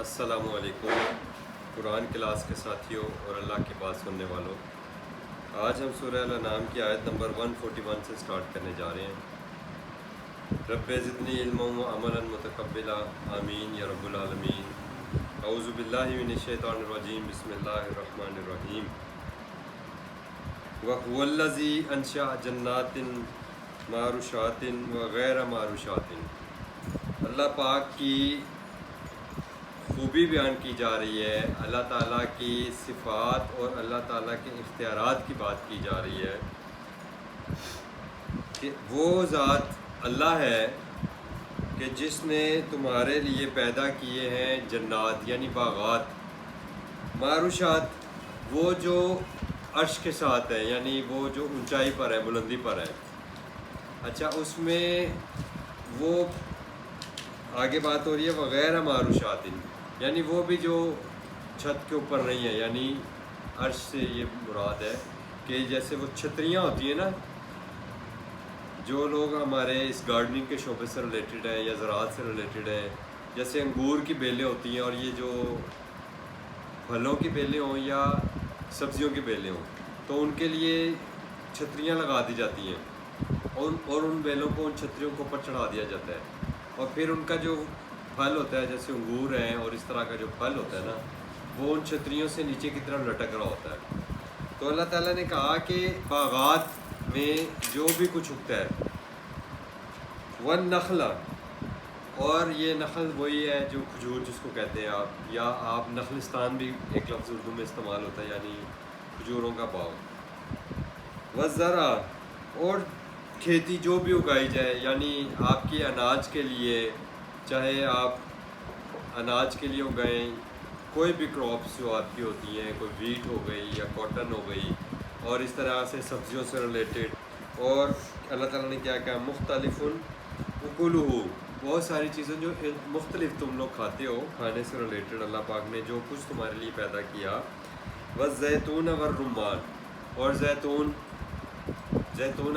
السلام علیکم قرآن کلاس کے ساتھیوں اور اللہ کی بات سننے والوں، آج ہم سورہ الانعام کی آیت نمبر 141 سے سٹارٹ کرنے جا رہے ہیں۔ رب زدنی علما و عملا متقبلا، آمین یا رب العالمین۔ اعوذ باللہ من الشیطان الرجیم، بسم اللہ الرحمن الرحیم۔ وَهُوَ الَّذِي أَنشَأَ جَنَّاتٍ مَعْرُوشَاتٍ وَغَيْرَ مَعْرُوشَاتٍ۔ اللہ پاک کی خوبی بیان کی جا رہی ہے، اللہ تعالیٰ کی صفات اور اللہ تعالیٰ کے اختیارات کی بات کی جا رہی ہے کہ وہ ذات اللہ ہے کہ جس نے تمہارے لیے پیدا کیے ہیں جنات یعنی باغات، معروشات وہ جو عرش کے ساتھ ہے، یعنی وہ جو اونچائی پر ہے، بلندی پر ہے۔ اچھا، اس میں وہ آگے بات ہو رہی ہے وغیرہ معروشات، یعنی وہ بھی جو چھت کے اوپر نہیں ہے، یعنی عرش سے یہ مراد ہے کہ جیسے وہ چھتریاں ہوتی ہیں نا، جو لوگ ہمارے اس گارڈننگ کے شعبے سے ریلیٹڈ ہے یا زراعت سے ریلیٹڈ ہے، جیسے انگور کی بیلیں ہوتی ہیں، اور یہ جو پھلوں کی بیلیں ہوں یا سبزیوں کی بیلیں ہوں، تو ان کے لیے چھتریاں لگا دی جاتی ہیں اور ان بیلوں کو ان چھتریوں کے اوپر چڑھا دیا جاتا ہے، اور پھر ان کا جو پھل ہوتا ہے جیسے انگور ہیں اور اس طرح کا جو پھل ہوتا ہے نا، وہ ان چھتریوں سے نیچے کی طرف لٹک رہا ہوتا ہے۔ تو اللہ تعالیٰ نے کہا کہ باغات میں جو بھی کچھ اگتا ہے، والنخل، اور یہ نخل وہی ہے جو کھجور جس کو کہتے ہیں آپ، یا آپ نخلستان بھی ایک لفظ اردو میں استعمال ہوتا ہے، یعنی کھجوروں کا باغ، والزرع، اور کھیتی جو بھی اگائی جائے، یعنی آپ کی اناج کے لیے، چاہے آپ اناج کے لیے اگائیں، کوئی بھی کراپس جو آپ کی ہوتی ہیں، کوئی ویٹ ہو گئی یا کاٹن ہو گئی، اور اس طرح سے سبزیوں سے ریلیٹڈ، اور اللہ تعالیٰ نے کیا کہا مختلف اکلہ، بہت ساری چیزیں جو مختلف تم لوگ کھاتے ہو، کھانے سے ریلیٹڈ اللہ پاک نے جو کچھ تمہارے لیے پیدا کیا، والزیتون والرمان، اور زیتون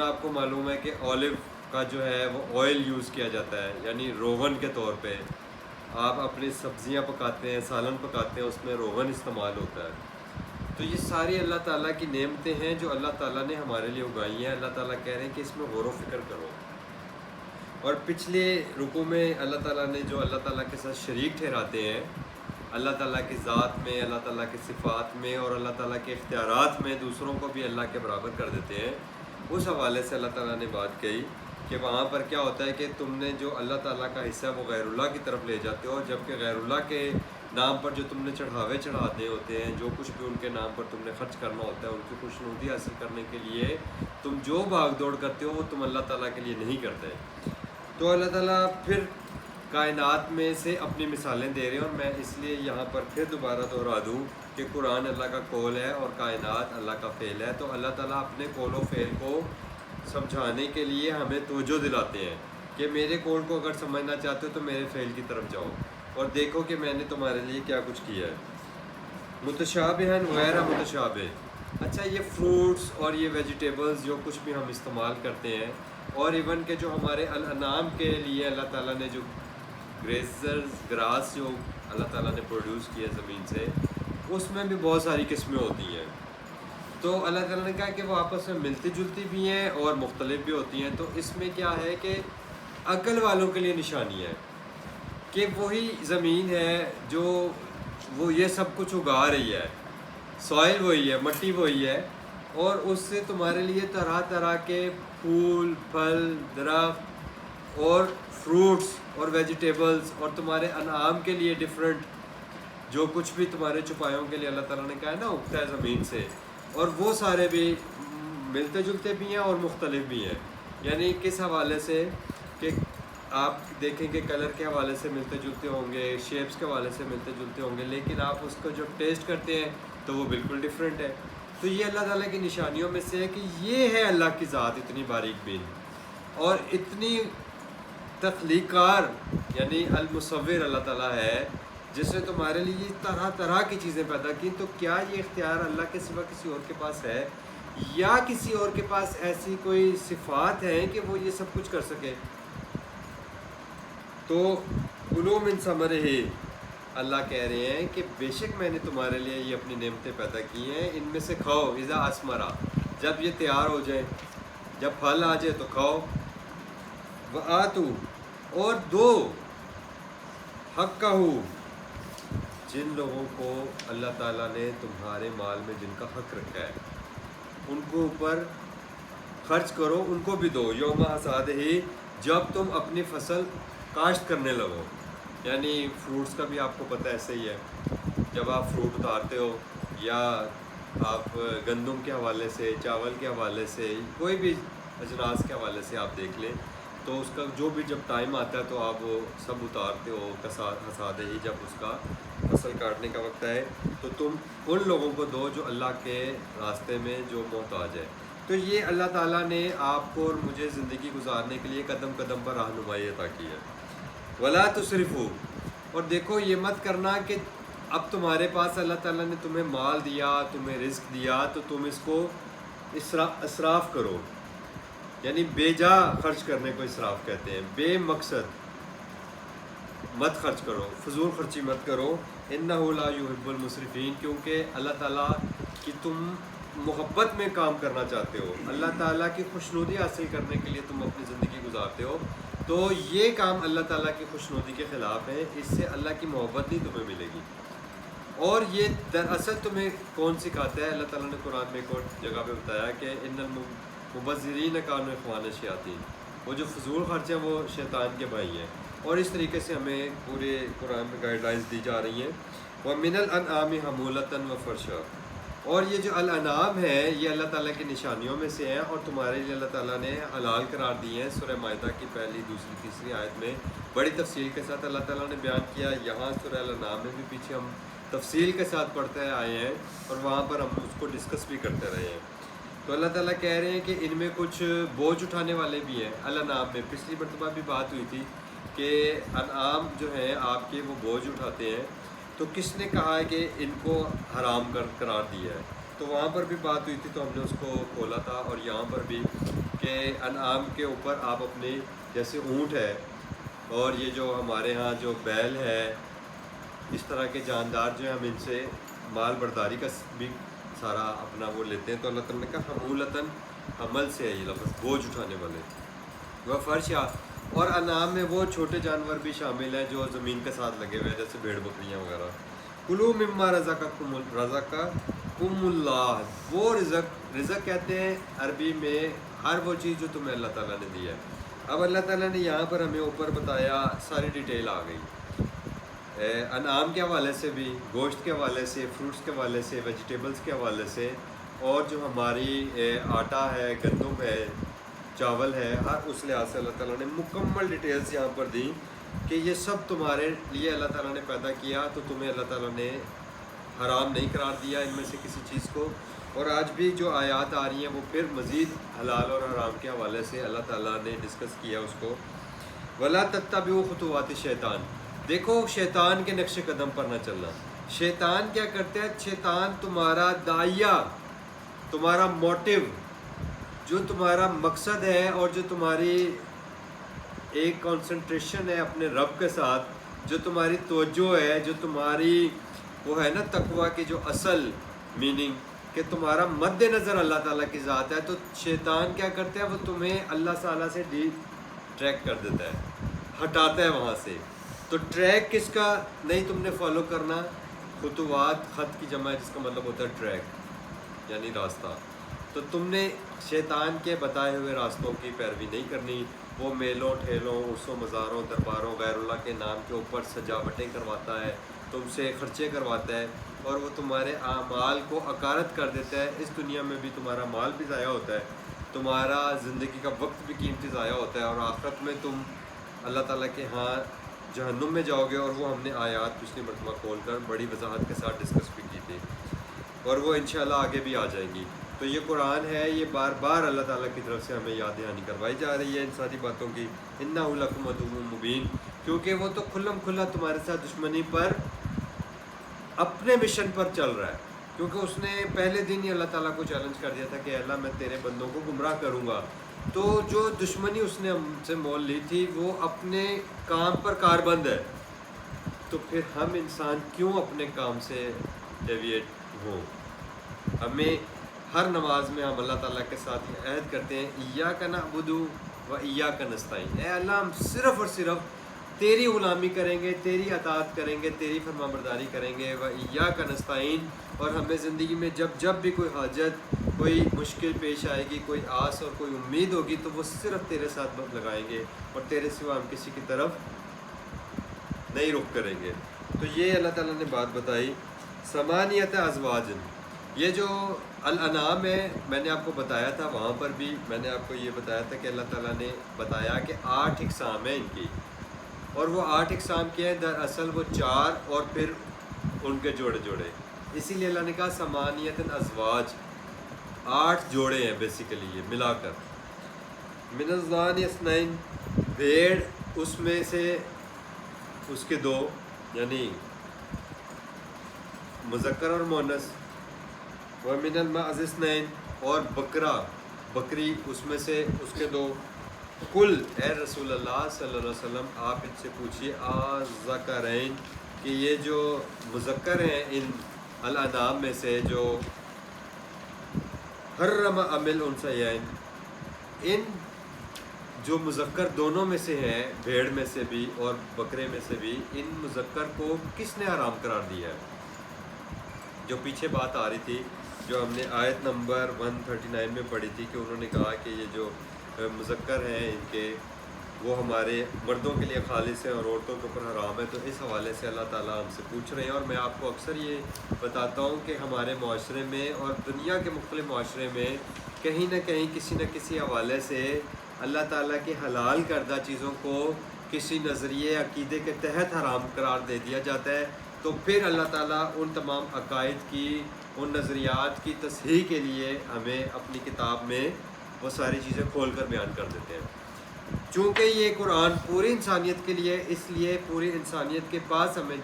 آپ کو معلوم ہے کہ اولیو کا جو ہے وہ آئل یوز کیا جاتا ہے، یعنی روغن کے طور پہ آپ اپنی سبزیاں پکاتے ہیں، سالن پکاتے ہیں، اس میں روغن استعمال ہوتا ہے۔ تو یہ ساری اللہ تعالیٰ کی نعمتیں ہیں جو اللہ تعالیٰ نے ہمارے لیے اگائی ہیں۔ اللہ تعالیٰ کہہ رہے ہیں کہ اس میں غور و فکر کرو۔ اور پچھلے رکوع میں اللہ تعالیٰ نے جو اللہ تعالیٰ کے ساتھ شریک ٹھہراتے ہیں، اللہ تعالیٰ کی ذات میں، اللہ تعالیٰ کی صفات میں اور اللہ تعالیٰ کے اختیارات میں دوسروں کو بھی اللہ کے برابر کر دیتے ہیں، اس حوالے سے اللہ تعالیٰ نے بات کہی کہ وہاں پر کیا ہوتا ہے کہ تم نے جو اللہ تعالیٰ کا حصہ ہے وہ غیر اللہ کی طرف لے جاتے ہو، جبکہ غیر اللہ کے نام پر جو تم نے چڑھاوے چڑھاتے ہوتے ہیں، جو کچھ بھی ان کے نام پر تم نے خرچ کرنا ہوتا ہے، ان کی خوشنودی حاصل کرنے کے لیے تم جو بھاگ دوڑ کرتے ہو وہ تم اللہ تعالیٰ کے لیے نہیں کرتے۔ تو اللہ تعالیٰ پھر کائنات میں سے اپنی مثالیں دے رہے ہیں، اور میں اس لیے یہاں پر پھر دوبارہ دہرا دوں کہ قرآن اللہ کا قول ہے اور کائنات اللہ کا فعل ہے۔ تو اللہ تعالیٰ اپنے قول و فعل کو سمجھانے کے لیے ہمیں توجہ دلاتے ہیں کہ میرے قول کو اگر سمجھنا چاہتے ہو تو میرے فعل کی طرف جاؤ اور دیکھو کہ میں نے تمہارے لیے کیا کچھ کیا ہے۔ متشابہن غیر متشابہ، اچھا یہ فروٹس اور یہ ویجیٹیبلز جو کچھ بھی ہم استعمال کرتے ہیں، اور ایون کہ جو ہمارے الانعام کے لیے اللہ تعالیٰ نے جو گراس جو اللہ تعالیٰ نے پروڈیوس کیا زمین سے، اس میں بھی بہت ساری قسمیں ہوتی ہیں۔ تو اللہ تعالیٰ نے کہا کہ وہ آپس میں ملتی جلتی بھی ہیں اور مختلف بھی ہوتی ہیں۔ تو اس میں کیا ہے کہ عقل والوں کے لیے نشانی ہے کہ وہی زمین ہے جو وہ یہ سب کچھ اگا رہی ہے، سوائل وہی ہے، مٹی وہی ہے، اور اس سے تمہارے لیے طرح طرح کے پھول، پھل، درخت اور فروٹس اور ویجیٹیبلز، اور تمہارے انعام کے لیے ڈفرینٹ جو کچھ بھی تمہارے چوپایوں کے لیے اللہ تعالیٰ نے کہا ہے نا اگتا ہے زمین سے، اور وہ سارے بھی ملتے جلتے بھی ہیں اور مختلف بھی ہیں۔ یعنی کس حوالے سے کہ آپ دیکھیں کہ کلر کے حوالے سے ملتے جلتے ہوں گے، شیپس کے حوالے سے ملتے جلتے ہوں گے، لیکن آپ اس کو جو ٹیسٹ کرتے ہیں تو وہ بالکل ڈفرینٹ ہے۔ تو یہ اللہ تعالیٰ کی نشانیوں میں سے ہے کہ یہ ہے اللہ کی ذات اتنی باریک بین اور اتنی تخلیق کار، یعنی المصور اللہ تعالیٰ ہے جس نے تمہارے لیے طرح طرح کی چیزیں پیدا کی۔ تو کیا یہ اختیار اللہ کے سوا کسی اور کے پاس ہے، یا کسی اور کے پاس ایسی کوئی صفات ہیں کہ وہ یہ سب کچھ کر سکے؟ تو کلوا من ثمرہ، اللہ کہہ رہے ہیں کہ بے شک میں نے تمہارے لیے یہ اپنی نعمتیں پیدا کی ہیں، ان میں سے کھاؤ اذا اسمرا، جب یہ تیار ہو جائیں، جب پھل آ جائے تو کھاؤ، وآتو، اور دو، حقہ، جن لوگوں کو اللہ تعالیٰ نے تمہارے مال میں جن کا حق رکھا ہے ان کو اوپر خرچ کرو، ان کو بھی دو، یوم حصاد ہی، جب تم اپنی فصل کاشت کرنے لگو، یعنی فروٹس کا بھی آپ کو پتہ ایسے ہی ہے، جب آپ فروٹ اتارتے ہو یا آپ گندم کے حوالے سے، چاول کے حوالے سے، کوئی بھی اجناس کے حوالے سے آپ دیکھ لیں تو اس کا جو بھی جب ٹائم آتا ہے تو آپ وہ سب اتارتے ہو، حصاد ہی، جب اس کا فصل کاٹنے کا وقت ہے تو تم ان لوگوں کو دو جو اللہ کے راستے میں جو محتاج ہے۔ تو یہ اللہ تعالیٰ نے آپ کو اور مجھے زندگی گزارنے کے لیے قدم قدم پر رہنمائی عطا کی ہے۔ ولا تسرفو، اور دیکھو یہ مت کرنا کہ اب تمہارے پاس اللہ تعالیٰ نے تمہیں مال دیا، تمہیں رزق دیا تو تم اس کو اسراف کرو، یعنی بے جا خرچ کرنے کو اسراف کہتے ہیں، بے مقصد مت خرچ کرو، فضول خرچی مت کرو، انہ لا یحب المسرفین، کیونکہ اللہ تعالیٰ کی تم محبت میں کام کرنا چاہتے ہو، اللہ تعالیٰ کی خوشنودی حاصل کرنے کے لیے تم اپنی زندگی گزارتے ہو، تو یہ کام اللہ تعالیٰ کی خوشنودی کے خلاف ہے، اس سے اللہ کی محبت نہیں تمہیں ملے گی۔ اور یہ دراصل تمہیں کون سکھاتا ہے؟ اللہ تعالیٰ نے قرآن میں ایک اور جگہ پہ بتایا کہ ان المبذرین کانوا اخوان الشیاطین، وہ جو فضول خرچ ہیں وہ شیطان کے بھائی ہیں، اور اس طریقے سے ہمیں پورے قرآن میں گائیڈ لائنس دی جا رہی ہیں۔ وَمِنَ الْأَنْعَامِ حَمُولَةً وَفَرْشًا، اور یہ جو الانعام ہے یہ اللہ تعالیٰ کی نشانیوں میں سے ہیں اور تمہارے لیے اللہ تعالیٰ نے حلال قرار دیے ہیں۔ سورہ مائدہ کی پہلی، دوسری، تیسری آیت میں بڑی تفصیل کے ساتھ اللہ تعالیٰ نے بیان کیا، یہاں سورہ الانعام میں بھی پیچھے ہم تفصیل کے ساتھ پڑھتے آئے ہیں اور وہاں پر ہم اس کو ڈسکس بھی کرتے رہے ہیں۔ تو اللہ تعالیٰ کہہ رہے ہیں کہ ان میں کچھ بوجھ اٹھانے والے بھی ہیں الانعام میں۔ پچھلی مرتبہ بھی بات ہوئی تھی کہ انعام جو ہیں آپ کے وہ بوجھ اٹھاتے ہیں، تو کس نے کہا ہے کہ ان کو حرام قرار دیا ہے؟ تو وہاں پر بھی بات ہوئی تھی تو ہم نے اس کو کھولا تھا، اور یہاں پر بھی کہ انعام کے اوپر آپ اپنے جیسے اونٹ ہے اور یہ جو ہمارے ہاں جو بیل ہے، اس طرح کے جاندار جو ہیں ہم ان سے مال برداری کا بھی سارا اپنا وہ لیتے ہیں، تو اللہ تعالیٰ نے کہا حمولتاً، حمل سے ہے یہ لفظ، بوجھ اٹھانے والے، وہ فرشا، اور انعام میں وہ چھوٹے جانور بھی شامل ہیں جو زمین کے ساتھ لگے ہوئے ہیں جیسے بھیڑ بکریاں وغیرہ۔ کلوا مما رزقکم اللہ، وہ رزق کہتے ہیں عربی میں ہر وہ چیز جو تمہیں اللہ تعالیٰ نے دی ہے۔ اب اللہ تعالیٰ نے یہاں پر ہمیں اوپر بتایا، ساری ڈیٹیل آ گئی انعام کے حوالے سے بھی، گوشت کے حوالے سے، فروٹس کے حوالے سے، ویجیٹیبلز کے حوالے سے، اور جو ہماری آٹا ہے، گندم ہے، چاول ہے، ہر اس لحاظ سے اللہ تعالیٰ نے مکمل ڈیٹیلز یہاں پر دی کہ یہ سب تمہارے لیے اللہ تعالیٰ نے پیدا کیا، تو تمہیں اللہ تعالیٰ نے حرام نہیں قرار دیا ان میں سے کسی چیز کو۔ اور آج بھی جو آیات آ رہی ہیں وہ پھر مزید حلال اور حرام کے حوالے سے اللہ تعالیٰ نے ڈسکس کیا اس کو۔ وَلَا تَتَّبِعُوا خُطُوَاتِ الشَّيْطَانِ، دیکھو شیطان کے نقش قدم پر نہ چلنا۔ شیطان کیا کرتا ہے؟ شیطان تمہارا داعیہ، تمہارا موٹیو، جو تمہارا مقصد ہے اور جو تمہاری ایک کنسنٹریشن ہے اپنے رب کے ساتھ، جو تمہاری توجہ ہے، جو تمہاری وہ ہے نا تقویٰ کی جو اصل میننگ کہ تمہارا مد نظر اللہ تعالیٰ کی ذات ہے، تو شیطان کیا کرتا ہے؟ وہ تمہیں اللہ تعالیٰ سے ٹریک کر دیتا ہے، ہٹاتا ہے وہاں سے۔ تو ٹریک کس کا نہیں تم نے فالو کرنا؟ خطوات، خط کی جمع ہے جس کا مطلب ہوتا ہے ٹریک، یعنی راستہ۔ تو تم نے شیطان کے بتائے ہوئے راستوں کی پیروی نہیں کرنی۔ وہ میلوں ٹھیلوں، عرسوں مزاروں درباروں غیر اللہ کے نام کے اوپر سجاوٹیں کرواتا ہے، تم سے خرچے کرواتا ہے، اور وہ تمہارے اعمال کو اکارت کر دیتا ہے۔ اس دنیا میں بھی تمہارا مال بھی ضائع ہوتا ہے، تمہارا زندگی کا وقت بھی قیمتی ضائع ہوتا ہے، اور آخرت میں تم اللہ تعالیٰ کے ہاں جہنم میں جاؤ گے۔ اور وہ ہم نے آیات پچھلی مرتبہ کھول کر بڑی وضاحت کے ساتھ ڈسکس بھی کی تھی، اور وہ انشاءاللہ آگے بھی آ جائیں گی۔ تو یہ قرآن ہے، یہ بار بار اللہ تعالیٰ کی طرف سے ہمیں یاد دہانی کروائی جا رہی ہے ان ساری باتوں کی۔ اِنَّهُ لَكُمْ عَدُوٌّ مُّبِينٌ، کیونکہ وہ تو کھلم کھلا تمہارے ساتھ دشمنی پر، اپنے مشن پر چل رہا ہے، کیونکہ اس نے پہلے دن ہی اللہ تعالیٰ کو چیلنج کر دیا تھا کہ اللہ میں تیرے بندوں کو گمراہ کروں گا۔ تو جو دشمنی اس نے ہم سے مول لی تھی وہ اپنے کام پر کاربند ہے، تو پھر ہم انسان کیوں اپنے کام سے ڈیویٹ ہوں؟ ہمیں ہر نماز میں ہم اللہ تعالیٰ کے ساتھ یہ عہد کرتے ہیں ایاک نعبد و ایاک نستعین، اے اللہ ہم صرف اور صرف تیری غلامی کریں گے، تیری اطاعت کریں گے، تیری فرمانبرداری کریں گے، و ایاک نستعین، اور ہمیں زندگی میں جب بھی کوئی حاجت، کوئی مشکل پیش آئے گی، کوئی آس اور کوئی امید ہوگی تو وہ صرف تیرے ساتھ لگائیں گے اور تیرے سوا ہم کسی کی طرف نہیں رخ کریں گے۔ تو یہ اللہ تعالیٰ نے بات بتائی ثمانیت ازواجن۔ یہ جو الانعام ہے میں نے آپ کو بتایا تھا، وہاں پر بھی میں نے آپ کو یہ بتایا تھا کہ اللہ تعالیٰ نے بتایا کہ 8 اقسام ہیں ان کی، اور وہ 8 اقسام کے ہیں، دراصل وہ 4 اور پھر ان کے جوڑے جوڑے، اسی لیے اللہ نے کہا ثمانیت ازواج، 8 جوڑے ہیں بیسیکلی یہ ملا کر۔ من الضان اثنین، بھیڑ اس میں سے اس کے 2 یعنی مذکر اور مؤنث، ومن المعز اثنین، اور بکری اس میں سے اس کے 2۔ کل اے رسول اللہ صلی اللہ علیہ وسلم آپ ان سے پوچھیے آذکرین کہ یہ جو مذکر ہیں ان الانعام میں سے جو حرم ام الانثیین، ان جو مذکر دونوں میں سے ہیں، بھیڑ میں سے بھی اور بکرے میں سے بھی، ان مذکر کو کس نے حرام قرار دیا ہے؟ جو پیچھے بات آ رہی تھی جو ہم نے آیت نمبر 139 میں پڑھی تھی کہ انہوں نے کہا کہ یہ جو مذکر ہیں ان کے وہ ہمارے مردوں کے لیے خالص ہیں اور عورتوں کے اوپر حرام ہے، تو اس حوالے سے اللہ تعالیٰ ہم سے پوچھ رہے ہیں۔ اور میں آپ کو اکثر یہ بتاتا ہوں کہ ہمارے معاشرے میں اور دنیا کے مختلف معاشرے میں کہیں نہ کہیں کسی نہ کسی حوالے سے اللہ تعالیٰ کے حلال کردہ چیزوں کو کسی نظریے عقیدے کے تحت حرام قرار دے دیا جاتا ہے، تو پھر اللہ تعالیٰ ان تمام عقائد کی، ان نظریات کی تصحیح کے لیے ہمیں اپنی کتاب میں وہ ساری چیزیں کھول کر بیان کر دیتے ہیں۔ چونکہ یہ قرآن پوری انسانیت کے لیے، اس لیے پوری انسانیت کے پاس ہمیں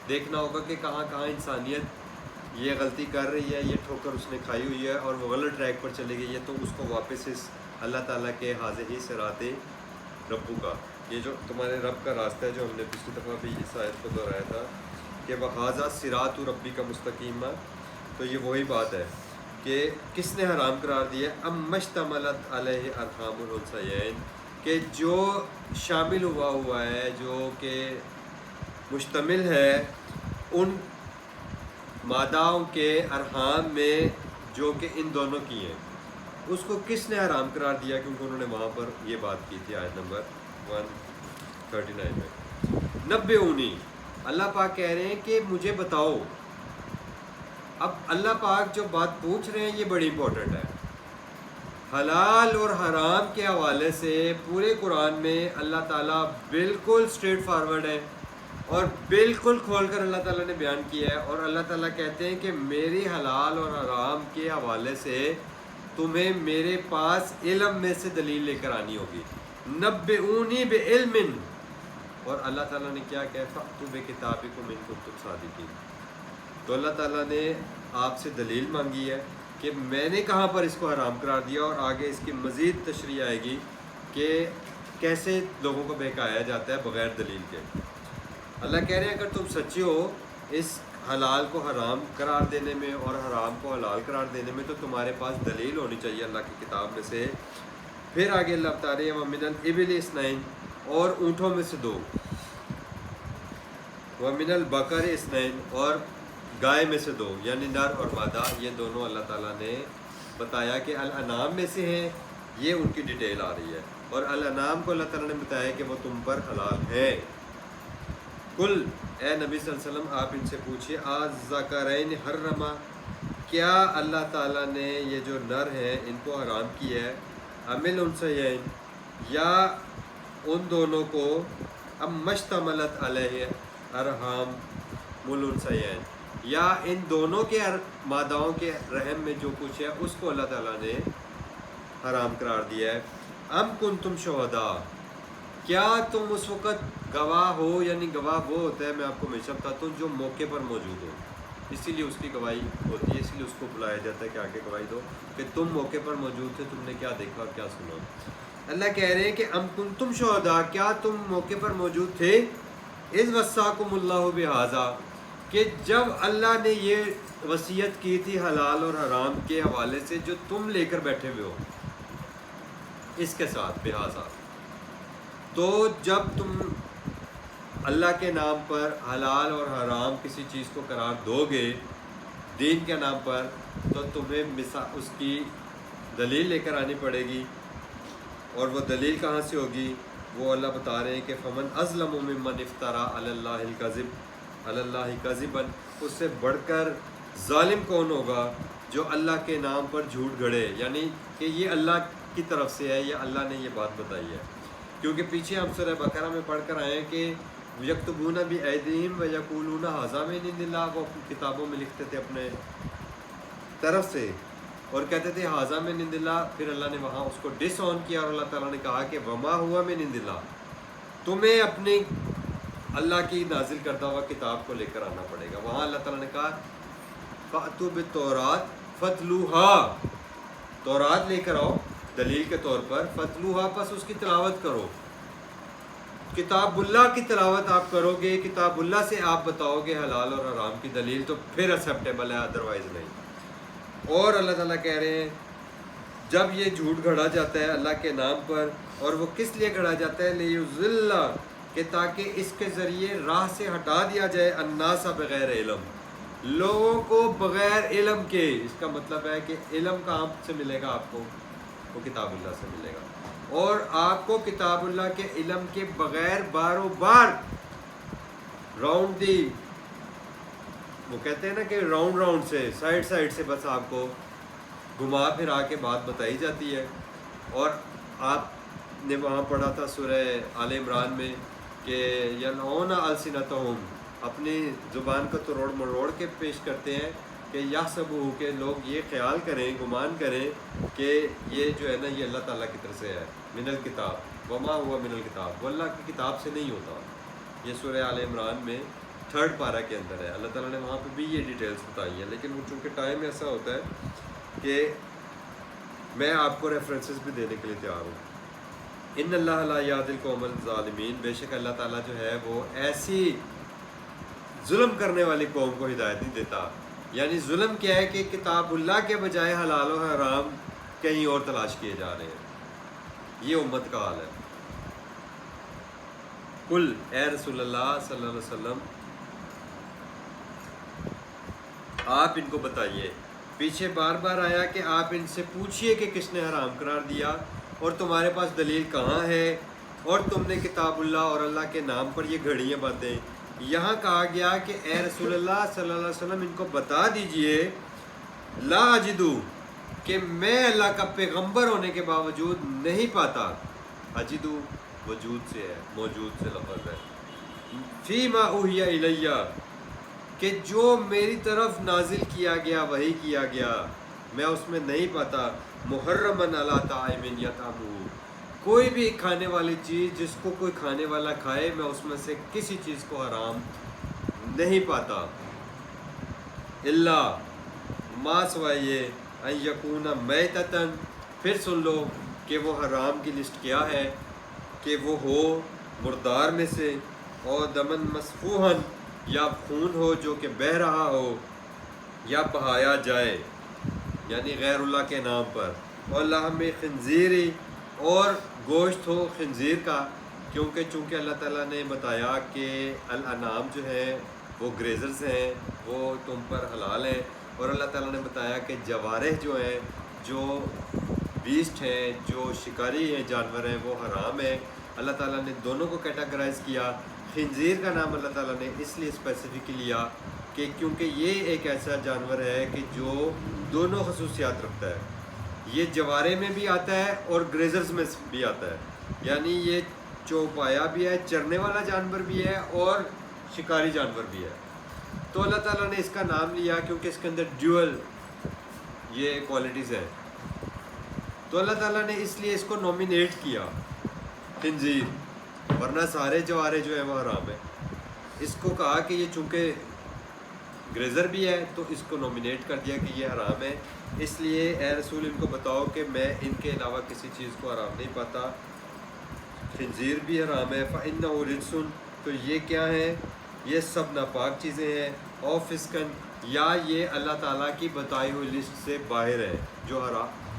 دیکھنا ہوگا کہ کہاں کہاں انسانیت یہ غلطی کر رہی ہے، یہ ٹھوکر اس نے کھائی ہوئی ہے اور وہ غلط ٹریک پر چلی گئی ہے، تو اس کو واپس اس اللہ تعالیٰ کے حاضر ہی صراط ربو کا، یہ جو تمہارے رب کا راستہ ہے، جو ہم نے پچھلی دفعہ بھی اس آیت کو دہرایا تھا کہ وَهَٰذَا صِرَاطُ رَبِّكَ مُسْتَقِیمًا، تو یہ وہی بات ہے کہ کس نے حرام قرار دیا اَمَّا اشْتَمَلَتْ عَلَيْهِ أَرْحَامُ الْأُنثَیَیْن، کہ جو شامل ہوا ہے، جو کہ مشتمل ہے ان ماداؤں کے ارحام میں جو کہ ان دونوں کی ہیں، اس کو کس نے حرام قرار دیا؟ کیونکہ انہوں نے وہاں پر یہ بات کی تھی آیت نمبر 139 میں۔ نبئونی، اللہ پاک کہہ رہے ہیں کہ مجھے بتاؤ۔ اب اللہ پاک جو بات پوچھ رہے ہیں یہ بڑی امپورٹنٹ ہے۔ حلال اور حرام کے حوالے سے پورے قرآن میں اللہ تعالیٰ بالکل اسٹریٹ فارورڈ ہے اور بالکل کھول کر اللہ تعالیٰ نے بیان کیا ہے، اور اللہ تعالیٰ کہتے ہیں کہ میری حلال اور حرام کے حوالے سے تمہیں میرے پاس علم میں سے دلیل لے کر آنی ہوگی۔ نبئونی بعلم، اور اللہ تعالیٰ نے کیا کہا فأتوا بکتابکم ان کنتم صادقین، تو اللہ تعالیٰ نے آپ سے دلیل مانگی ہے کہ میں نے کہاں پر اس کو حرام قرار دیا، اور آگے اس کی مزید تشریح آئے گی کہ کیسے لوگوں کو بہکایا جاتا ہے بغیر دلیل کے۔ اللہ کہہ رہے ہیں اگر تم سچے ہو اس حلال کو حرام قرار دینے میں اور حرام کو حلال قرار دینے میں، تو تمہارے پاس دلیل ہونی چاہیے اللہ کی کتاب میں سے۔ پھر آگے اللہ بتا رہے ہیں وَمِنَ الْإِبِلِ اثْنَيْنِ، اور اونٹوں میں سے 2، وَمِنَ الْبَقَرِ اثْنَيْنِ، اور گائے میں سے 2، یعنی نر اور مادہ، یہ دونوں اللہ تعالیٰ نے بتایا کہ الانعام میں سے ہیں، یہ ان کی ڈیٹیل آ رہی ہے، اور الانعام کو اللہ تعالیٰ نے بتایا کہ وہ تم پر حلال ہے۔ کل اے نبی صلی اللہ علیہ وسلم آپ ان سے پوچھئے آذکرین حرم، کیا اللہ تعالیٰ نے یہ جو نر ہیں ان کو حرام کیا ہے، ام الانثیین، یا ان دونوں کو، اما اشتملت علیہ ارحام الانثیین، یا ان دونوں کے ماداؤں کے رحم میں جو کچھ ہے اس کو اللہ تعالیٰ نے حرام قرار دیا ہے۔ ام کنتم شہداء، کیا تم اس وقت گواہ ہو، یعنی گواہ وہ ہوتا ہے، میں آپ کو ہمیشہ بتاتا ہوں، جو موقع پر موجود ہو، اسی لیے اس کی گواہی ہوتی ہے، اسی لیے اس کو بلایا جاتا ہے کہ آگے گواہی دو کہ تم موقع پر موجود تھے، تم نے کیا دیکھا اور کیا سنا۔ اللہ کہہ رہے ہیں کہ ام کنتم شہداء، کیا تم موقع پر موجود تھے اذ وصاکم اللہ بہذا، کہ جب اللہ نے یہ وصیت کی تھی حلال اور حرام کے حوالے سے جو تم لے کر بیٹھے ہوئے ہو، اس کے ساتھ بہذا، تو جب تم اللہ کے نام پر حلال اور حرام کسی چیز کو قرار دو گے دین کے نام پر، تو تمہیں اس کی دلیل لے کر آنی پڑے گی. اور وہ دلیل کہاں سے ہوگی؟ وہ اللہ بتا رہے ہیں کہ فمن ازلم ممن افترا علی اللہ الکذب علی اللہ کذبا، اس سے بڑھ کر ظالم کون ہوگا جو اللہ کے نام پر جھوٹ گھڑے، یعنی کہ یہ اللہ کی طرف سے ہے، یہ اللہ نے یہ بات بتائی ہے. کیونکہ پیچھے ہم سورہ بقرہ میں پڑھ کر آئے ہیں کہ یکتبون بایدیہم ویقولون ھذا من عند اللہ، وہ اپنی کتابوں میں لکھتے تھے اپنے طرف سے اور کہتے تھے ھذا من عند اللہ، پھر اللہ نے وہاں اس کو ڈس آن کیا اور اللہ تعالیٰ نے کہا کہ وما ہوا من عند اللہ، تمہیں اپنی اللہ کی نازل کردہ ہوا کتاب کو لے کر آنا پڑے گا. وہاں اللہ تعالیٰ نے کہا فأتوا بالتوراۃ فاتلوها، تورات لے کر آؤ دلیل کے طور پر، فتلوہا، پس اس کی تلاوت کرو. کتاب اللہ کی تلاوت آپ کرو گے، کتاب اللہ سے آپ بتاؤ گے حلال اور حرام کی دلیل، تو پھر ایکسیپٹیبل ہے، ادروائز نہیں. اور اللہ تعالیٰ کہہ رہے ہیں جب یہ جھوٹ گھڑا جاتا ہے اللہ کے نام پر، اور وہ کس لیے گھڑا جاتا ہے؟ لیضل، کہ تاکہ اس کے ذریعے راہ سے ہٹا دیا جائے الناس بغیر علم، لوگوں کو بغیر علم کے. اس کا مطلب ہے کہ علم کہاں سے ملے گا آپ کو؟ وہ کتاب اللہ سے ملے گا. اور آپ کو کتاب اللہ کے علم کے بغیر باروں بار راؤنڈ دی، وہ کہتے ہیں نا کہ راؤنڈ سے، سائڈ سے بس آپ کو گھما پھرا کے بات بتائی جاتی ہے. اور آپ نے وہاں پڑھا تھا سورہ آل عمران میں کہ یلعون السنتہم، اپنی زبان کو توڑ مروڑ کے پیش کرتے ہیں کہ یحسبوا، کہ لوگ یہ خیال کریں، گمان کریں کہ یہ جو ہے نا یہ اللہ تعالیٰ کی طرف سے ہے، من الکتاب وما ہوا من الکتاب، وہ اللہ کی کتاب سے نہیں ہوتا. یہ سورہ آل عمران میں 3rd پارہ کے اندر ہے. اللہ تعالیٰ نے وہاں پہ بھی یہ ڈیٹیلز بتائی ہیں، لیکن وہ چونکہ ٹائم ایسا ہوتا ہے کہ میں آپ کو ریفرنسز بھی دینے کے لیے تیار ہوں. ان اللہ لا یہدی القوم الظالمین، بے شک اللہ تعالیٰ جو ہے وہ ایسی ظلم کرنے والی قوم کو ہدایت نہیں دیتا. یعنی ظلم کیا ہے کہ کتاب اللہ کے بجائے حلال و حرام کہیں اور تلاش کیے جا رہے ہیں. یہ امت کا حال ہے. قل، اے رسول اللہ صلی اللہ علیہ وسلم، آپ ان کو بتائیے. پیچھے بار بار آیا کہ آپ ان سے پوچھئے کہ کس نے حرام قرار دیا اور تمہارے پاس دلیل کہاں ہے، اور تم نے کتاب اللہ اور اللہ کے نام پر یہ گھڑی ہیں باتیں. یہاں کہا گیا کہ اے رسول اللہ صلی اللہ علیہ وسلم ان کو بتا دیجئے لا اجدو، کہ میں اللہ کا پیغمبر ہونے کے باوجود نہیں پاتا. اجدو وجود سے ہے، موجود سے لفظ ہے. فیما اوحی الیہ، کہ جو میری طرف نازل کیا گیا وہی کیا گیا میں اس میں نہیں پاتا. محرمن علی طاعم یطعمہ، کوئی بھی کھانے والی چیز جس کو کوئی کھانے والا کھائے میں اس میں سے کسی چیز کو حرام نہیں پاتا. اللہ، ما سوائے یہ ان یکون میتتن، پھر سن لو کہ وہ حرام کی لسٹ کیا ہے، کہ وہ ہو مردار میں سے، اور دمن مسفوحن، یا خون ہو جو کہ بہہ رہا ہو، یا بہایا جائے یعنی غیر اللہ کے نام پر، اور لحم خنزیری، اور گوشت ہو خنزیر کا، چونکہ اللہ تعالیٰ نے بتایا کہ الانعام جو ہے وہ گریزرز ہیں، وہ تم پر حلال ہیں. اور اللہ تعالیٰ نے بتایا کہ جوارح جو ہیں، جو بیسٹ ہیں، جو شکاری ہیں، جانور ہیں، وہ حرام ہیں. اللہ تعالیٰ نے دونوں کو کیٹاگرائز کیا. خنزیر کا نام اللہ تعالیٰ نے اس لیے اسپیسیفک لیا کہ کیونکہ یہ ایک ایسا جانور ہے کہ جو دونوں خصوصیات رکھتا ہے. یہ جوارے میں بھی آتا ہے اور گریزرز میں بھی آتا ہے، یعنی یہ چوپایا بھی ہے، چرنے والا جانور بھی ہے، اور شکاری جانور بھی ہے. تو اللہ تعالیٰ نے اس کا نام لیا کیونکہ اس کے اندر ڈیول یہ کوالٹیز ہیں. تو اللہ تعالیٰ نے اس لیے اس کو نومینیٹ کیا خنزیر، ورنہ سارے جوارے جو ہیں وہ حرام ہیں. اس کو کہا کہ یہ چونکہ گریزر بھی ہے تو اس کو نومینیٹ کر دیا کہ یہ حرام ہے. اس لیے اے رسول ان کو بتاؤ کہ میں ان کے علاوہ کسی چیز کو حرام نہیں پاتا. خنزیر بھی حرام ہے. فَإِنَّهُ رِجْسٌ، تو یہ کیا ہیں؟ یہ سب ناپاک چیزیں ہیں، اور فسکن، یا یہ اللہ تعالیٰ کی بتائی ہوئی لسٹ سے باہر ہے، جو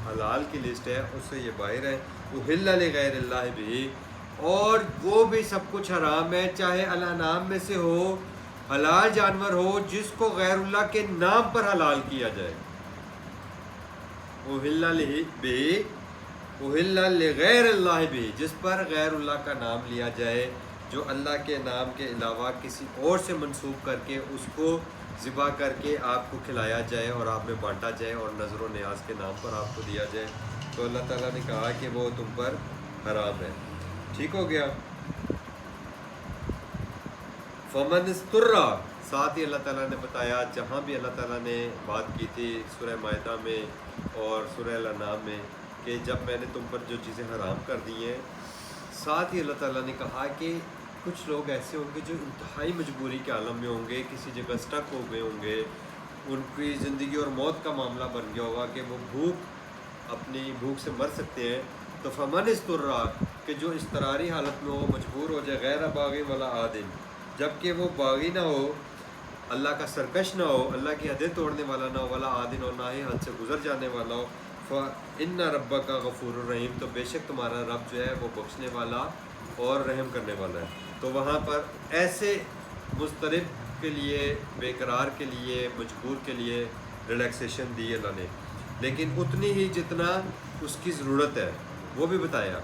حلال کی لسٹ ہے اس سے یہ باہر ہے۔ احل لغیر اللہ بھی، اور وہ بھی سب کچھ حرام ہے، چاہے الانعام میں سے ہو، حلال جانور ہو جس کو غیر اللہ کے نام پر حلال کیا جائے۔ احل بھی، احل لغیر اللہ بھی، جس پر غیر اللہ کا نام لیا جائے، جو اللہ کے نام کے علاوہ کسی اور سے منسوب کر کے اس کو ذبح کر کے آپ کو کھلایا جائے اور آپ میں بانٹا جائے اور نظر و نیاز کے نام پر آپ کو دیا جائے، تو اللہ تعالیٰ نے کہا کہ وہ تم پر حرام ہے۔ ٹھیک ہو گیا؟ فمن استر، ساتھ ہی اللہ تعالیٰ نے بتایا، جہاں بھی اللہ تعالیٰ نے بات کی تھی سورہ مائدہ میں اور سورہ الانعام میں، کہ جب میں نے تم پر جو چیزیں حرام کر دی ہیں، ساتھ ہی اللہ تعالیٰ نے کہا کہ کچھ لوگ ایسے ہوں گے جو انتہائی مجبوری کے عالم میں ہوں گے، کسی جگہ سٹک ہو گئے ہوں گے، ان کی زندگی اور موت کا معاملہ بن گیا ہوگا کہ وہ اپنی بھوک سے مر سکتے ہیں، تو فمن استر، کہ جو اضطراری حالت میں ہو، مجبور ہو جائے، غیر باغی ولا عادٍ، جبکہ وہ باغی نہ ہو، اللہ کا سرکش نہ ہو، اللہ کی حدیں توڑنے والا نہ ہو، ولا عادٍ، اور نہ ہی حد سے گزر جانے والا ہو، فإن ربک غفور الرحیم، تو بے شک تمہارا رب جو ہے وہ بخشنے والا اور رحم کرنے والا ہے۔ تو وہاں پر ایسے مضطرب کے لیے، بے قرار کے لیے، مجبور کے لیے ریلیکسیشن دی اللہ نے، لیکن اتنی ہی جتنا اس کی ضرورت ہے، وہ بھی بتایا۔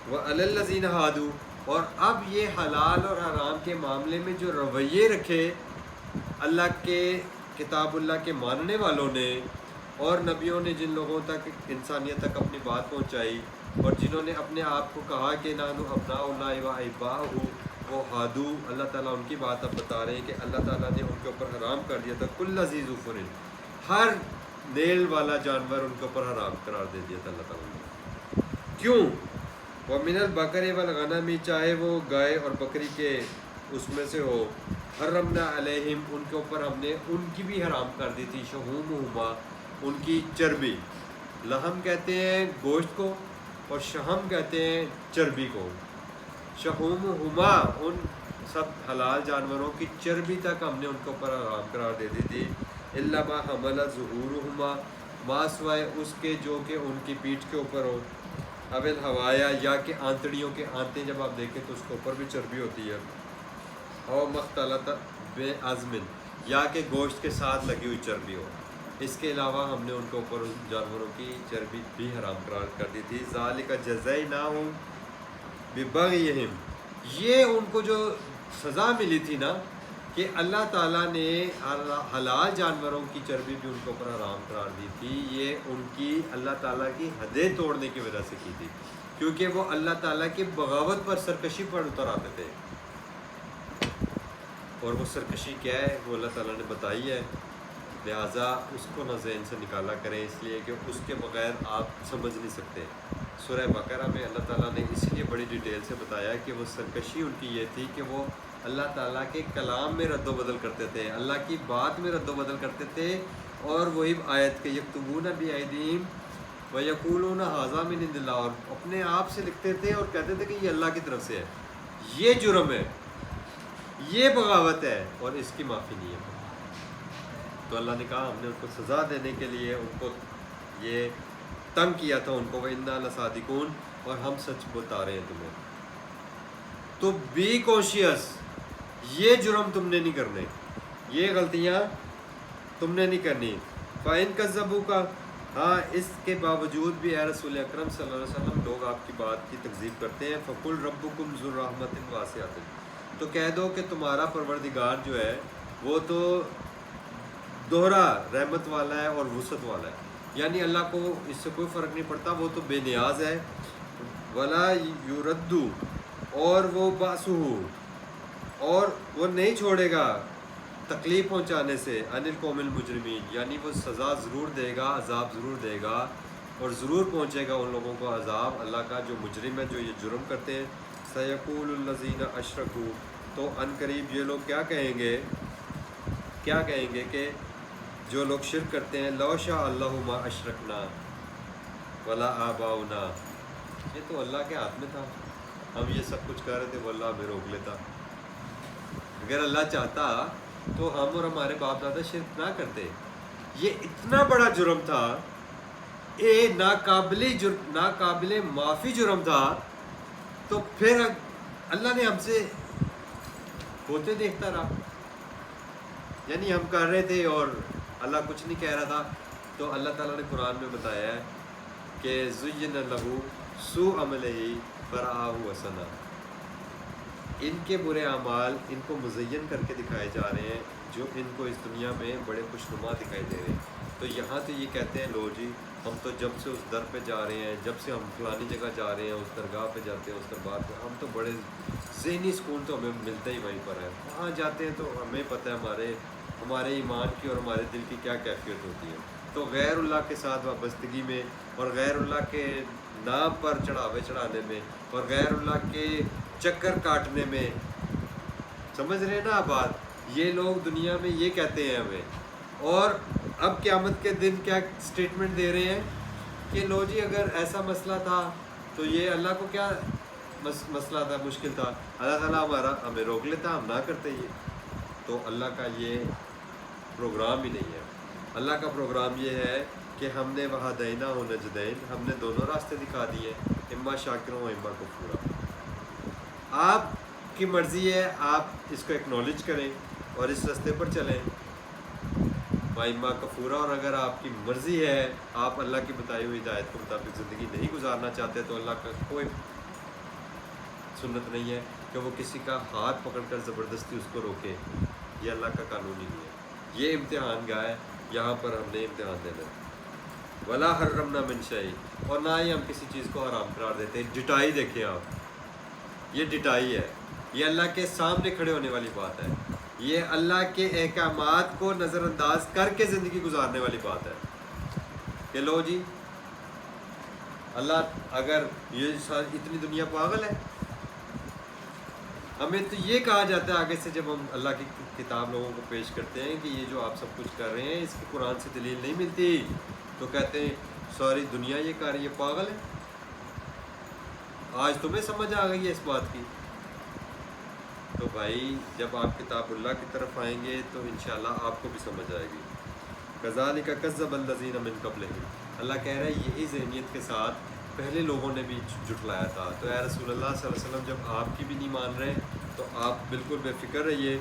وَعَلَى الَّذِينَ هَادُوا، اور اب یہ حلال اور حرام کے معاملے میں جو رویے رکھے اللہ کے کتاب اللہ کے ماننے والوں نے اور نبیوں نے، جن لوگوں تک انسانیت تک اپنی بات پہنچائی، اور جنہوں نے اپنے آپ کو کہا کہ نحن ابناء اللہ و احباؤہ، وہ ہادو، اللہ تعالیٰ ان کی بات اب بتا رہے ہیں کہ اللہ تعالیٰ نے ان کے اوپر حرام کر دیا تھا کل ذی ظفر، ہر نیل والا جانور ان کے اوپر حرام قرار دے دیا تھا اللہ تعالیٰ نے۔ کیوں؟ وَمِنَ الْبَقَرِ وَالْغَنَمِ، چاہے وہ گائے اور بکری کے اس میں سے ہو، حرمنا علیہم، ان کے اوپر ہم نے ان کی بھی حرام کر دی تھی، شحومہما، ان کی چربی، لحم کہتے ہیں گوشت کو اور شہم کہتے ہیں چربی کو، شحومہما، ان سب حلال جانوروں کی چربی تک ہم نے ان کے اوپر حرام قرار دے دی تھی، الا ما حملت ظہورہما، ما سوائے اس کے جو کہ ان کی پیٹھ کے اوپر ہو، اول ہوایا، یا کہ آنتڑیوں کے آنتیں جب آپ دیکھیں تو اس کے اوپر بھی چربی ہوتی ہے، او مختلط بے عظم، یا کہ گوشت کے ساتھ لگی ہوئی چربی ہو، اس کے علاوہ ہم نے ان کے اوپر ان جانوروں کی چربی بھی حرام قرار کر دی تھی۔ ذالک جزیناہم ببغیہم، یہ ان کو جو سزا ملی تھی نا، کہ اللہ تعالیٰ نے حلال جانوروں کی چربی بھی ان کے اوپر حرام قرار دی تھی، یہ ان کی اللہ تعالیٰ کی حدیں توڑنے کی وجہ سے کی تھی، کیونکہ وہ اللہ تعالیٰ کی بغاوت پر، سرکشی پر اتر آتے تھے، اور وہ سرکشی کیا ہے وہ اللہ تعالیٰ نے بتائی ہے، لہٰذا اس کو نہ ذہن سے نکالا کریں، اس لیے کہ اس کے بغیر آپ سمجھ نہیں سکتے۔ سورہ بقرہ میں اللہ تعالیٰ نے اس لیے بڑی ڈیٹیل سے بتایا کہ وہ سرکشی ان کی یہ تھی کہ وہ اللہ تعالیٰ کے کلام میں رد و بدل کرتے تھے، اللہ کی بات میں رد و بدل کرتے تھے، اور وہی آیت کے یکتبون بایدیہم ویقولون ھذا من عند اللہ، اور اپنے آپ سے لکھتے تھے اور کہتے تھے کہ یہ اللہ کی طرف سے ہے۔ یہ جرم ہے، یہ بغاوت ہے، اور اس کی معافی نہیں ہے۔ تو اللہ نے کہا ہم نے ان کو سزا دینے کے لیے ان کو یہ تنگ کیا تھا ان کو، وَإِنَّا لَصَادِقُونَ، اور ہم سچ بتا رہے ہیں تمہیں۔ تو بی کانشیس، یہ جرم تم نے نہیں کرنے، یہ غلطیاں تم نے نہیں کرنی۔ فَإِن كَذَّبُوكَ، ہاں اس کے باوجود بھی اے رسول اکرم صلی اللہ علیہ وسلم لوگ آپ کی بات کی تکذیب کرتے ہیں، فَقُلْ رَبُّكُمْ ذُو رَحْمَةٍ وَاسِعَةٍ، تو کہہ دو کہ تمہارا پروردگار جو ہے وہ تو دوہرا رحمت والا ہے اور وسعت والا ہے، یعنی اللہ کو اس سے کوئی فرق نہیں پڑتا، وہ تو بے نیاز ہے، ولا یردو، اور وہ باسو، اور وہ نہیں چھوڑے گا تکلیف پہنچانے سے، عن القوم المجرمین، یعنی وہ سزا ضرور دے گا، عذاب ضرور دے گا، اور ضرور پہنچے گا ان لوگوں کو عذاب اللہ کا جو مجرم ہے، جو یہ جرم کرتے ہیں۔ سیقول الذین اشرکوا، تو ان قریب یہ لوگ کیا کہیں گے کہ جو لوگ شرک کرتے ہیں، لو شاء اللہ ما اشرکنا ولا آباؤنا، یہ تو اللہ کے ہاتھ میں تھا، ہم یہ سب کچھ کر رہے تھے، وہ اللہ ہمیں روک لیتا، اگر اللہ چاہتا تو ہم اور ہمارے باپ دادا شرک نہ کرتے. یہ اتنا بڑا جرم تھا، ناقابل معافی جرم تھا، تو پھر اللہ نے ہم سے ہوتے دیکھتا رہا. یعنی ہم کر رہے تھے اور اللہ کچھ نہیں کہہ رہا تھا. تو اللہ تعالیٰ نے قرآن میں بتایا ہے کہ زُيِّنَ لَهُ سُوءُ عَمَلِهِ فَرَآهُ حَسَنًا. ان کے برے اعمال ان کو مزین کر کے دکھائے جا رہے ہیں، جو ان کو اس دنیا میں بڑے خوشنما دکھائی دے رہے ہیں. تو یہاں تو یہ کہتے ہیں لو جی ہم تو جب سے اس در پہ جا رہے ہیں، جب سے ہم فلانی جگہ جا رہے ہیں، اس درگاہ پہ جاتے ہیں، اس دربار پہ، ہم تو بڑے ذہنی سکون تو ہمیں ملتا ہی وہیں پر ہے. وہاں جاتے ہیں تو ہمیں پتہ ہے ہمارے ایمان کی اور ہمارے دل کی کیا کیفیت ہوتی ہے. تو غیر اللہ کے ساتھ وابستگی میں اور غیر اللہ کے نام پر چڑھاوے چڑھانے میں اور غیر اللہ کے چکر کاٹنے میں، سمجھ رہے ہیں نا آپ بات. یہ لوگ دنیا میں یہ کہتے ہیں ہمیں، اور اب قیامت کے دن کیا سٹیٹمنٹ دے رہے ہیں کہ لو جی اگر ایسا مسئلہ تھا تو یہ اللہ کو کیا مسئلہ تھا، مشکل تھا، اللہ تعالیٰ ہمیں روک لیتا، ہم نہ کرتے. یہ تو اللہ کا یہ پروگرام ہی نہیں ہے. اللہ کا پروگرام یہ ہے کہ ہم نے وہدینہ و نجدین، ہم نے دونوں راستے دکھا دیے، اما شاکروں و اما کفورا. آپ کی مرضی ہے، آپ اس کو ایکنالج کریں اور اس راستے پر چلیں، اما کفورا. اور اگر آپ کی مرضی ہے، آپ اللہ کی بتائی ہوئی ہدایت کے مطابق زندگی نہیں گزارنا چاہتے، تو اللہ کا کوئی سنت نہیں ہے کہ وہ کسی کا ہاتھ پکڑ کر زبردستی اس کو روکے. یہ اللہ کا قانون ہی نہیں ہے. یہ امتحان گاہ ہے، یہاں پر ہم نے امتحان دینا ہے. ولا حرمنا من شیء، اور نہ ہی ہم کسی چیز کو حرام قرار دیتے. ڈٹائی دیکھیں آپ، یہ ڈٹائی ہے. یہ اللہ کے سامنے کھڑے ہونے والی بات ہے. یہ اللہ کے احکامات کو نظر انداز کر کے زندگی گزارنے والی بات ہے کہ لو جی اللہ اگر یہ اتنی دنیا پاگل ہے. ہمیں تو یہ کہا جاتا ہے آگے سے جب ہم اللہ کی کتاب لوگوں کو پیش کرتے ہیں کہ یہ جو آپ سب کچھ کر رہے ہیں اس کی قرآن سے دلیل نہیں ملتی، تو کہتے ہیں سوری دنیا یہ کر رہی ہے، پاگل ہے. آج تمہیں سمجھ آ گئی ہے اس بات کی. تو بھائی جب آپ کتاب اللہ کی طرف آئیں گے تو انشاءاللہ آپ کو بھی سمجھ آئے گی. کذالک کذب الذین من قبلہم، اللہ کہہ رہا ہے یہی ذہنیت کے ساتھ پہلے لوگوں نے بھی جھٹلایا تھا. تو اے رسول اللہ صلی اللہ علیہ وسلم جب آپ کی بھی نہیں مان رہے تو آپ بالکل بے فکر رہیے.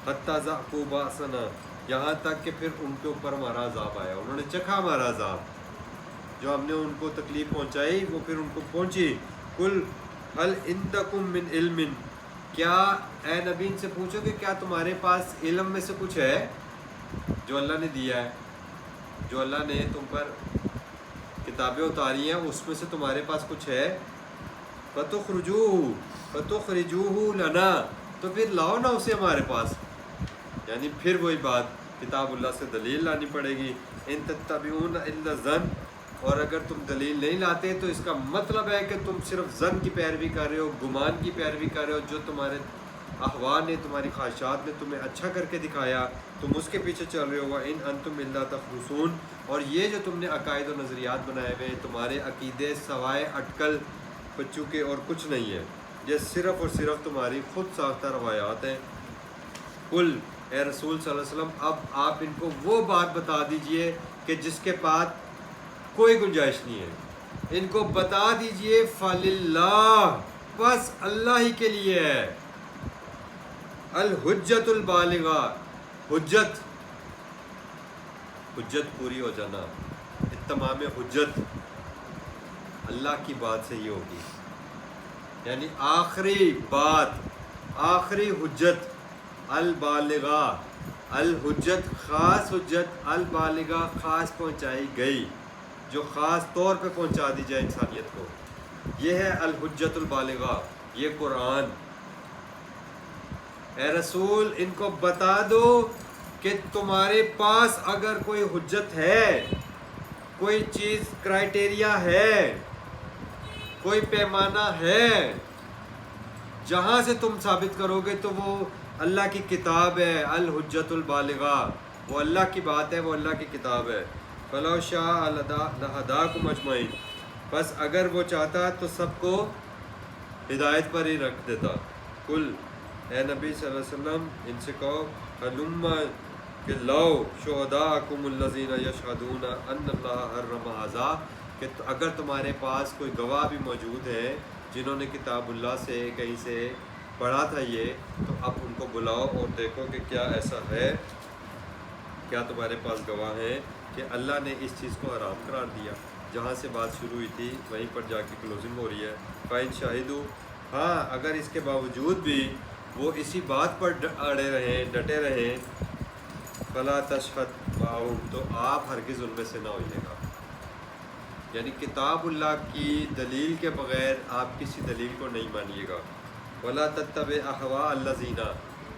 حتیٰ ذاقوا بأسنا، یہاں تک کہ پھر ان کے اوپر ہمارا عذاب آیا. انہوں نے چکھا ہمارا عذاب، جو ہم نے ان کو تکلیف پہنچائی وہ پھر ان کو پہنچی. قل هل عندکم من علم، کیا اے نبی ان سے پوچھو کہ کیا تمہارے پاس علم میں سے کچھ ہے جو اللہ نے دیا ہے، جو اللہ نے تم پر کتابیں اتاری ہیں اس میں سے تمہارے پاس کچھ ہے. فتخرجوہ لنا، تو پھر لاؤ نا اسے ہمارے پاس. یعنی پھر وہی بات، کتاب اللہ سے دلیل لانی پڑے گی. ان تتبعون الا الظن، اور اگر تم دلیل نہیں لاتے تو اس کا مطلب ہے کہ تم صرف ظن کی پیروی کر رہے ہو، گمان کی پیروی کر رہے ہو. جو تمہارے احوال نے، تمہاری خواہشات نے تمہیں اچھا کر کے دکھایا تم اس کے پیچھے چل رہے ہو. وَإِنْ أَنْتُمْ إِلَّا تَخْرُصُونَ، اور یہ جو تم نے عقائد و نظریات بنائے ہوئے ہیں، تمہارے عقیدے سوائے اٹکل بچوں کے اور کچھ نہیں ہے. یہ صرف اور صرف تمہاری خود ساختہ روایات ہیں. قل، اے رسول صلی اللہ علیہ وسلم اب آپ ان کو وہ بات بتا دیجئے کہ جس کے بعد کوئی گنجائش نہیں ہے. ان کو بتا دیجئے فَلِلَّهِ، بس اللہ ہی کے لیے ہے. الحجت البالغہ، حجت پوری ہو جانا، اتمام حجت اللہ کی بات سے ہی ہوگی. یعنی آخری بات، آخری حجت، البالغہ، الحجت خاص حجت، البالغہ خاص پہنچائی گئی، جو خاص طور پہ پہنچا دی جائے انسانیت کو. یہ ہے الحجت البالغہ، یہ قرآن. اے رسول ان کو بتا دو کہ تمہارے پاس اگر کوئی حجت ہے، کوئی چیز کرائٹیریا ہے، کوئی پیمانہ ہے جہاں سے تم ثابت کرو گے تو وہ اللہ کی کتاب ہے. الحجت البالغہ، وہ اللہ کی بات ہے، وہ اللہ کی کتاب ہے. فَلَوْ شَاءَ لَهَدَاكُمْ أَجْمَعِينَ، بس اگر وہ چاہتا تو سب کو ہدایت پر ہی رکھ دیتا. قل، اے نبی صلی اللہ علیہ وسلم ان سے کہو ہلما کہ لاؤ شہداءکم الذین یشہدون ان اللہ حرم ھذا، کہ اگر تمہارے پاس کوئی گواہ بھی موجود ہے جنہوں نے کتاب اللہ سے کہیں سے پڑھا تھا یہ، تو اب ان کو بلاؤ اور دیکھو کہ کیا ایسا ہے، کیا تمہارے پاس گواہ ہیں کہ اللہ نے اس چیز کو حرام قرار دیا۔ جہاں سے بات شروع ہوئی تھی وہیں پر جا کے کلوزنگ ہو رہی ہے۔ فَإِن شَهِدُوا، ہاں اگر اس کے باوجود بھی وہ اسی بات پر اڑے رہیں، ڈٹے رہیں، فَلَا تَشْهَدْ مَعَهُمْ، تو آپ ہرگز ان میں سے نہ ہوئیے گا۔ یعنی کتاب اللہ کی دلیل کے بغیر آپ کسی دلیل کو نہیں مانیے گا۔ وَلَا تَتَّبِعْ أَهْوَاءَ الَّذِينَ،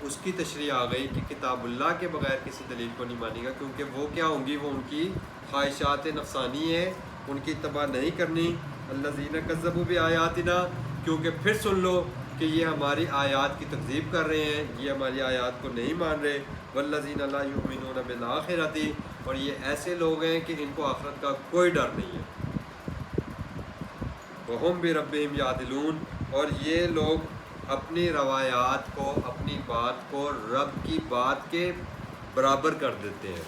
اس کی تشریح آ گئی کہ کتاب اللہ کے بغیر کسی دلیل کو نہیں مانے گا، کیونکہ وہ کیا ہوں گی، وہ ان کی خواہشات نفسانی ہے، ان کی اتباع نہیں کرنی۔ الَّذِينَ كَذَّبُوا بِآيَاتِنَا، کیونکہ پھر سن لو کہ یہ ہماری آیات کی تکذیب کر رہے ہیں، یہ ہماری آیات کو نہیں مان رہے۔ وَالَّذِينَ لَا يُؤْمِنُونَ بِالْآخِرَةِ، اور یہ ایسے لوگ ہیں کہ ان کو آخرت کا کوئی ڈر نہیں ہے۔ وَهُمْ بِرَبِّهِمْ يَعْدِلُونَ، اور یہ لوگ اپنی روایات کو، اپنی بات کو رب کی بات کے برابر کر دیتے ہیں۔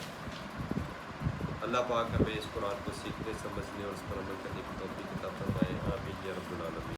اللہ پاک ہمیں اس قرآن کو سیکھنے، سمجھنے اور اس پر عمل کرنے کی توفیق عطا فرمائے، آمین یا رب العالمین۔